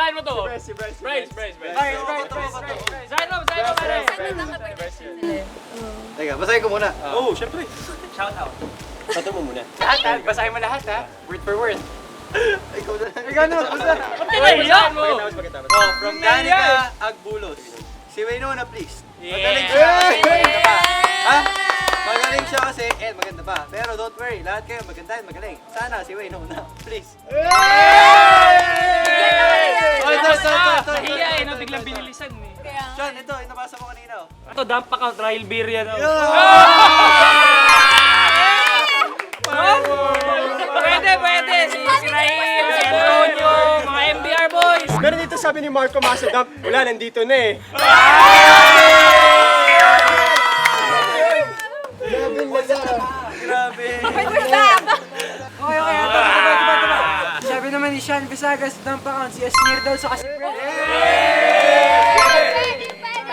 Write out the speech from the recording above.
basahin mo to. Bryce. Zaino, pare. Teka, basahin ko muna. Oh, syempre. Shout out. Bato mo muna. Lahat, basahin mo lahat ha. Word for word. Ikaw na. Ikaw na, basta. Basahin mo. Oh, from Danica Agbulos. Si Waynona, please. Magaling siya Yeah! kasi maganda pa. Ha? Magaling siya kasi, maganda pa. Pero don't worry, lahat kayo maganda at magaling. Sana si Waynona, please. Oh, ito. Nahiya eh, na biglang binilisan eh. Sean, ito, nabasa mo kanina. Oh. Ito, dampak ka, trial beer yan. Pwede. Si Rahil, si Antonio, mga MBR boys. Pero dito sabi ni Marco Masodap, wala, nandito na eh. Grabe. Okay. Sabi naman ni Sean Bisagas, dump account, si Asnir daw sa kasi.